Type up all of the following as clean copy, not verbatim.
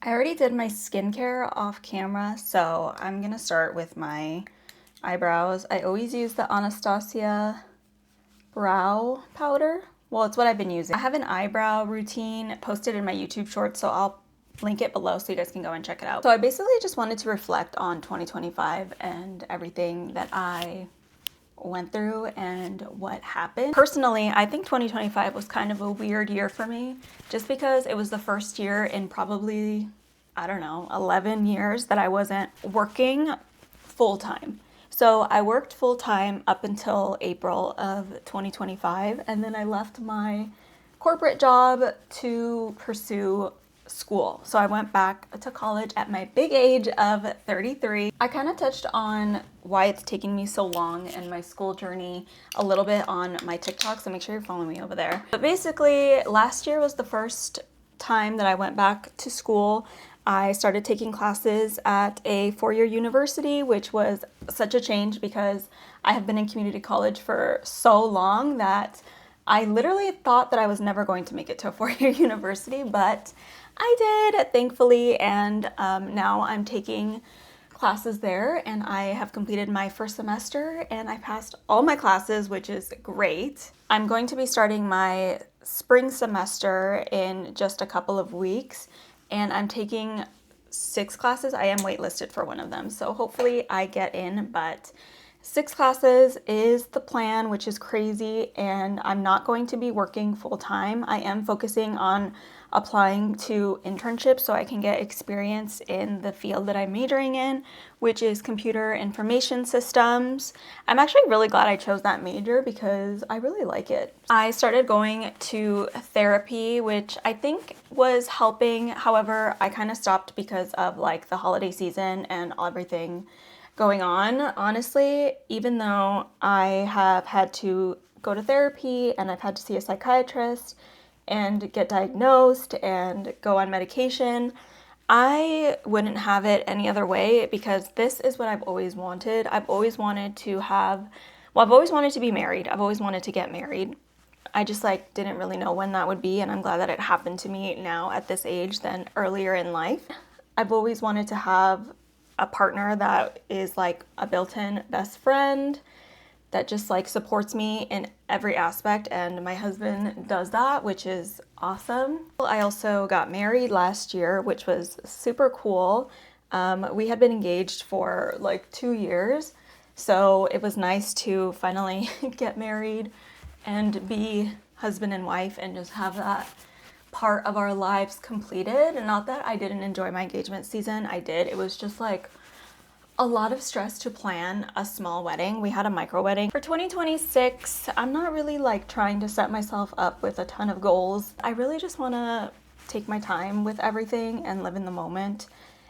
I already did my skincare off camera, so I'm gonna start with my eyebrows. I always use the Anastasia brow powder. Well, it's what I've been using. I have an eyebrow routine posted in my YouTube shorts, so I'll link it below so you guys can go and check it out. So I basically just wanted to reflect on 2025 and everything that I went through and what happened. Personally, I think 2025 was kind of a weird year for me just because it was the first year in probably, I don't know, 11 years that I wasn't working full-time. So I worked full-time up until April of 2025, and then I left my corporate job to pursue school. So I went back to college at my big age of 33. I kind of touched on why it's taking me so long in my school journey a little bit on my TikTok, so make sure you're following me over there. But basically, last year was the first time that I went back to school. I started taking classes at a four-year university, which was such a change because I have been in community college for so long that I literally thought that I was never going to make it to a four-year university, but I did, thankfully, and now I'm taking classes there, and I have completed my first semester, and I passed all my classes, which is great. I'm going to be starting my spring semester in just a couple of weeks, and I'm taking 6 classes. I am waitlisted for one of them, so hopefully I get in, but 6 classes is the plan, which is crazy, and I'm not going to be working full-time. I am focusing on applying to internships so I can get experience in the field that I'm majoring in, which is computer information systems. I'm actually really glad I chose that major because I really like it. I started going to therapy, which I think was helping. However, I kind of stopped because of like the holiday season and everything going on. Honestly, even though I have had to go to therapy and I've had to see a psychiatrist and get diagnosed and go on medication, I wouldn't have it any other way because this is what I've always wanted. I've always wanted to have, well, I've always wanted to be married. I've always wanted to get married. I just like didn't really know when that would be, and I'm glad that it happened to me now at this age than earlier in life. I've always wanted to have a partner that is like a built-in best friend that just like supports me in every aspect, and my husband does that, which is awesome. I also got married last year, which was super cool. We had been engaged for like 2 years, so it was nice to finally get married and be husband and wife and just have that part of our lives completed. And not that I didn't enjoy my engagement season, I did. It was just like a lot of stress to plan a small wedding. We had a micro wedding. For 2026, I'm not really like trying to set myself up with a ton of goals. I really just want to take my time with everything and live in the moment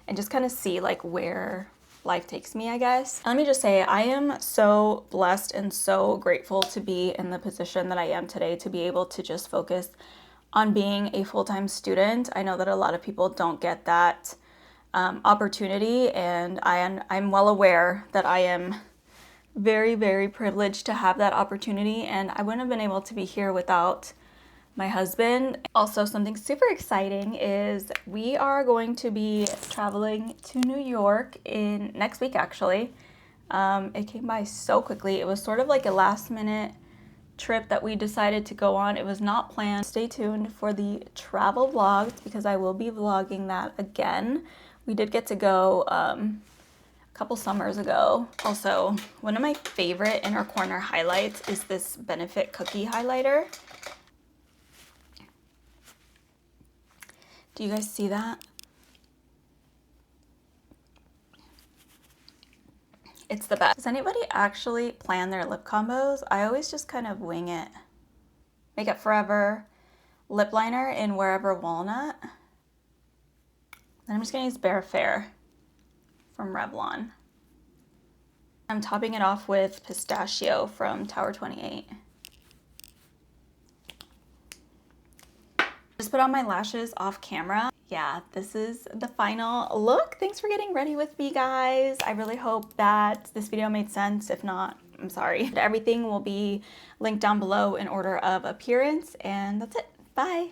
and just kind of see like where life takes me, I guess. Let me just say, I am so blessed and so grateful to be in the position that I am today, to be able to just focus on being a full-time student. I know that a lot of people don't get that opportunity, and I'm well aware that I am very, very privileged to have that opportunity, and I wouldn't have been able to be here without my husband. Also, something super exciting is we are going to be traveling to New York in next week, actually. It came by so quickly. It was sort of like a last minute trip that we decided to go on. It was not planned. Stay tuned for the travel vlogs because I will be vlogging that again. We did get to go a couple summers ago. Also, one of my favorite inner corner highlights is this Benefit cookie highlighter. Do you guys see that? It's the best. Does anybody actually plan their lip combos? I always just kind of wing it. Makeup Forever lip liner in Wherever Walnut. Then I'm just gonna use Bare Fair from Revlon. I'm topping it off with Pistachio from Tower 28. Just put on my lashes off camera. Yeah, this is the final look. Thanks for getting ready with me, guys. I really hope that this video made sense. If not, I'm sorry. Everything will be linked down below in order of appearance, and that's it. Bye.